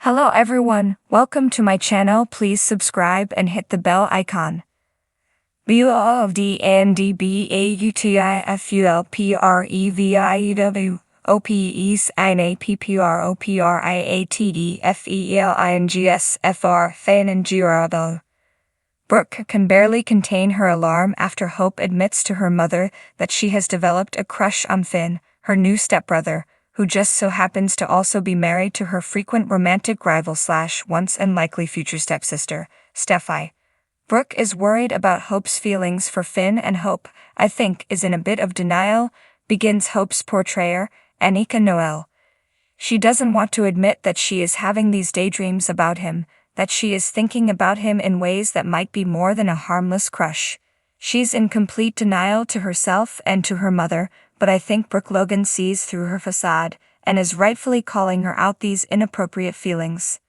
Hello everyone, welcome to my channel. Please subscribe and hit the bell icon. BOODNDBAUTIFULPREVIEWOPES INAPPROPRIATE FELINGSFR Brooke can barely contain her alarm after Hope admits to her mother that she has developed a crush on Finn, her new stepbrother, who just so happens to also be married to her frequent romantic rival / once and likely future stepsister, Steffi. Brooke is worried about Hope's feelings for Finn, and Hope, I think, is in a bit of denial, begins Hope's portrayer, Annika Noel. She doesn't want to admit that she is having these daydreams about him, that she is thinking about him in ways that might be more than a harmless crush. She's in complete denial to herself and to her mother, but I think Brooke Logan sees through her facade, and is rightfully calling her out these inappropriate feelings.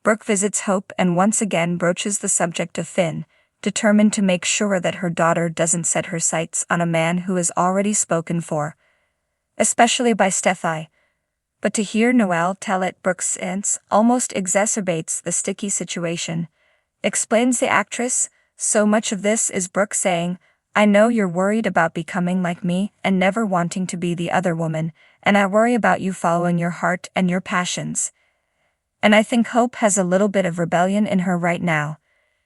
Brooke visits Hope and once again broaches the subject of Finn, determined to make sure that her daughter doesn't set her sights on a man who is already spoken for, especially by Steffi. But to hear Noelle tell it, Brooke's stance almost exacerbates the sticky situation. Explains the actress, so much of this is Brooke saying, "I know you're worried about becoming like me and never wanting to be the other woman, and I worry about you following your heart and your passions." And I think Hope has a little bit of rebellion in her right now.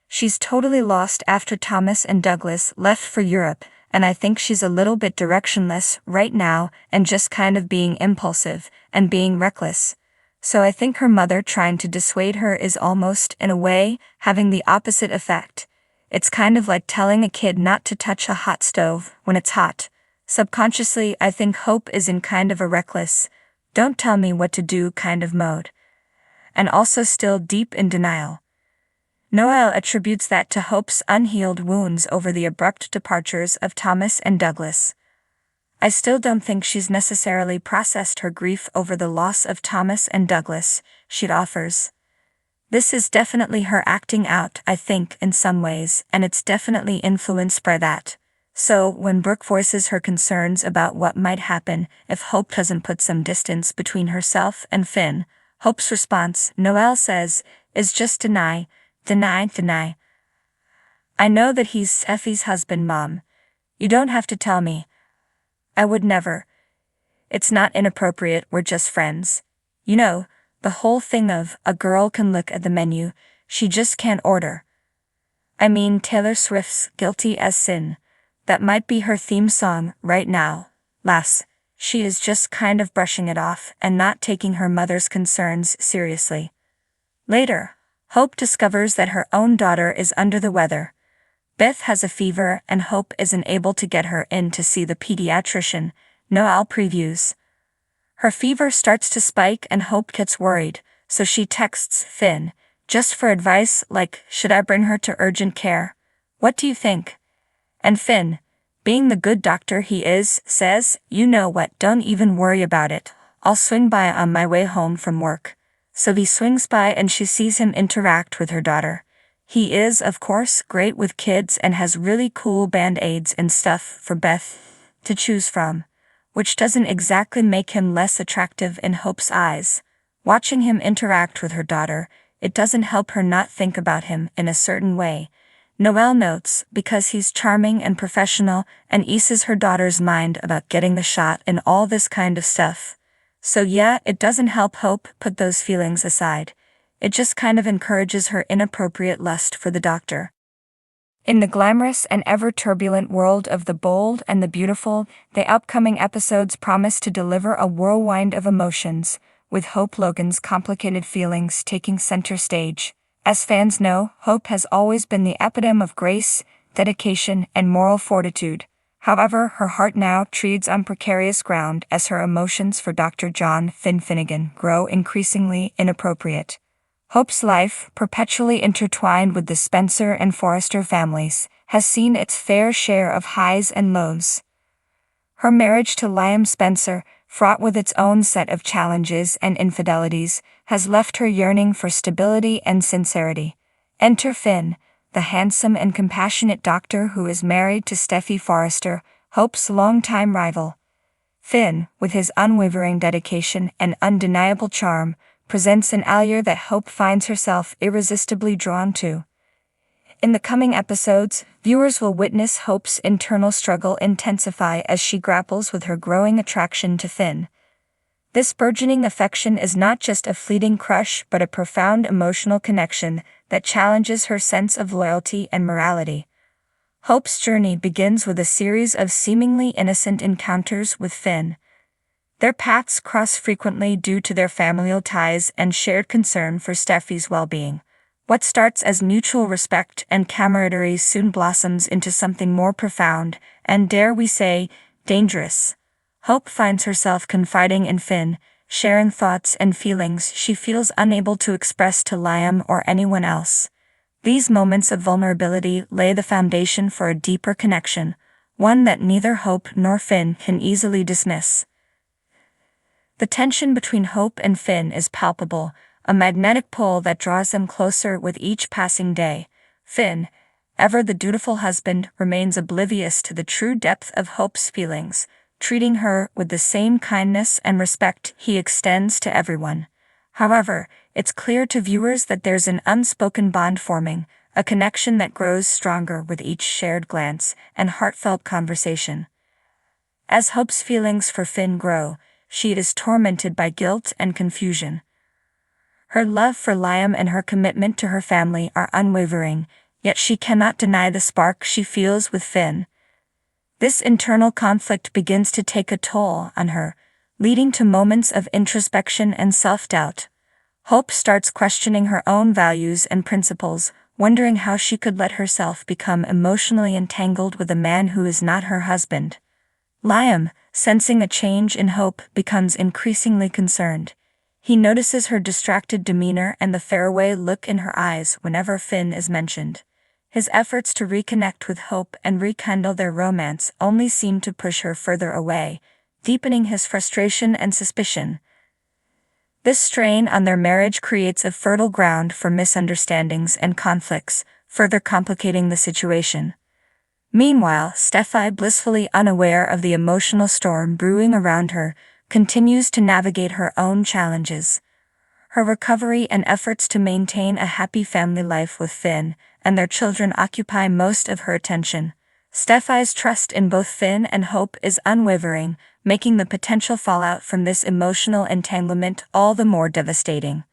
She's totally lost after Thomas and Douglas left for Europe, and I think she's a little bit directionless right now and just kind of being impulsive and being reckless. So I think her mother trying to dissuade her is almost, in a way, having the opposite effect. It's kind of like telling a kid not to touch a hot stove when it's hot. Subconsciously, I think Hope is in kind of a reckless, don't tell me what to do kind of mode. And also still deep in denial. Noelle attributes that to Hope's unhealed wounds over the abrupt departures of Thomas and Douglas. I still don't think she's necessarily processed her grief over the loss of Thomas and Douglas, she offers. This is definitely her acting out, I think, in some ways, and it's definitely influenced by that. So, when Brooke voices her concerns about what might happen if Hope doesn't put some distance between herself and Finn, Hope's response, Noelle says, is just deny. I know that he's Steffi's husband, Mom. You don't have to tell me. I would never. It's not inappropriate, we're just friends. You know, the whole thing of, a girl can look at the menu, she just can't order. I mean Taylor Swift's Guilty as Sin. That might be her theme song right now. Lass, she is just kind of brushing it off and not taking her mother's concerns seriously. Later, Hope discovers that her own daughter is under the weather. Beth has a fever and Hope isn't able to get her in to see the pediatrician, Noelle previews. Her fever starts to spike and Hope gets worried, so she texts Finn, just for advice like, should I bring her to urgent care? What do you think? And Finn, being the good doctor he is, says, you know what, don't even worry about it, I'll swing by on my way home from work. So he swings by and she sees him interact with her daughter. He is, of course, great with kids and has really cool band-aids and stuff for Beth to choose from, which doesn't exactly make him less attractive in Hope's eyes. Watching him interact with her daughter, it doesn't help her not think about him in a certain way. Noelle notes, because he's charming and professional and eases her daughter's mind about getting the shot and all this kind of stuff. So yeah, it doesn't help Hope put those feelings aside. It just kind of encourages her inappropriate lust for the doctor. In the glamorous and ever-turbulent world of the bold and the beautiful, the upcoming episodes promise to deliver a whirlwind of emotions, with Hope Logan's complicated feelings taking center stage. As fans know, Hope has always been the epitome of grace, dedication, and moral fortitude. However, her heart now treads on precarious ground as her emotions for Dr. John Finn Finnegan grow increasingly inappropriate. Hope's life, perpetually intertwined with the Spencer and Forrester families, has seen its fair share of highs and lows. Her marriage to Liam Spencer, fraught with its own set of challenges and infidelities, has left her yearning for stability and sincerity. Enter Finn, the handsome and compassionate doctor who is married to Steffi Forrester, Hope's longtime rival. Finn, with his unwavering dedication and undeniable charm, presents an allure that Hope finds herself irresistibly drawn to. In the coming episodes, viewers will witness Hope's internal struggle intensify as she grapples with her growing attraction to Finn. This burgeoning affection is not just a fleeting crush but a profound emotional connection that challenges her sense of loyalty and morality. Hope's journey begins with a series of seemingly innocent encounters with Finn. Their paths cross frequently due to their familial ties and shared concern for Steffi's well-being. What starts as mutual respect and camaraderie soon blossoms into something more profound, and dare we say, dangerous. Hope finds herself confiding in Finn, sharing thoughts and feelings she feels unable to express to Liam or anyone else. These moments of vulnerability lay the foundation for a deeper connection, one that neither Hope nor Finn can easily dismiss. The tension between Hope and Finn is palpable, a magnetic pull that draws them closer with each passing day. Finn, ever the dutiful husband, remains oblivious to the true depth of Hope's feelings, treating her with the same kindness and respect he extends to everyone. However, it's clear to viewers that there's an unspoken bond forming, a connection that grows stronger with each shared glance and heartfelt conversation. As Hope's feelings for Finn grow, she is tormented by guilt and confusion. Her love for Liam and her commitment to her family are unwavering, yet she cannot deny the spark she feels with Finn. This internal conflict begins to take a toll on her, leading to moments of introspection and self-doubt. Hope starts questioning her own values and principles, wondering how she could let herself become emotionally entangled with a man who is not her husband. Liam, sensing a change in Hope, becomes increasingly concerned. He notices her distracted demeanor and the faraway look in her eyes whenever Finn is mentioned. His efforts to reconnect with Hope and rekindle their romance only seem to push her further away, deepening his frustration and suspicion. This strain on their marriage creates a fertile ground for misunderstandings and conflicts, further complicating the situation. Meanwhile, Steffi, blissfully unaware of the emotional storm brewing around her, continues to navigate her own challenges. Her recovery and efforts to maintain a happy family life with Finn and their children occupy most of her attention. Steffi's trust in both Finn and Hope is unwavering, making the potential fallout from this emotional entanglement all the more devastating.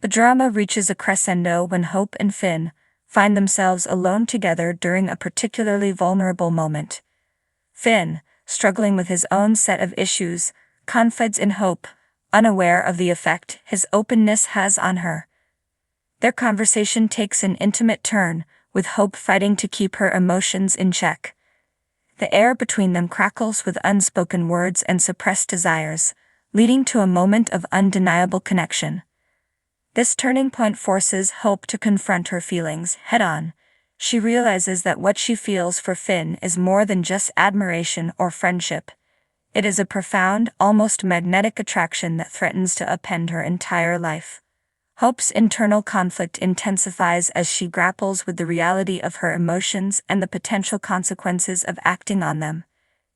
The drama reaches a crescendo when Hope and Finn find themselves alone together during a particularly vulnerable moment. Finn, struggling with his own set of issues, confides in Hope, unaware of the effect his openness has on her. Their conversation takes an intimate turn, with Hope fighting to keep her emotions in check. The air between them crackles with unspoken words and suppressed desires, leading to a moment of undeniable connection. This turning point forces Hope to confront her feelings head-on. She realizes that what she feels for Finn is more than just admiration or friendship. It is a profound, almost magnetic attraction that threatens to upend her entire life. Hope's internal conflict intensifies as she grapples with the reality of her emotions and the potential consequences of acting on them.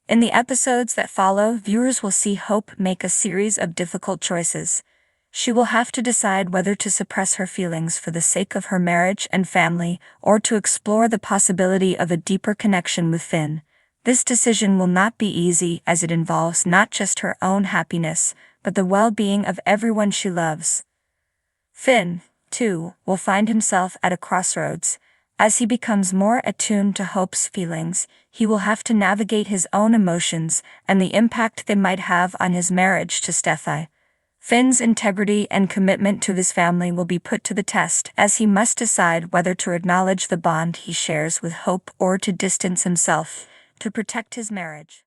In the episodes that follow, viewers will see Hope make a series of difficult choices. She will have to decide whether to suppress her feelings for the sake of her marriage and family, or to explore the possibility of a deeper connection with Finn. This decision will not be easy, as it involves not just her own happiness, but the well-being of everyone she loves. Finn, too, will find himself at a crossroads. As he becomes more attuned to Hope's feelings, he will have to navigate his own emotions and the impact they might have on his marriage to Steffi. Finn's integrity and commitment to his family will be put to the test, as he must decide whether to acknowledge the bond he shares with Hope or to distance himself to protect his marriage.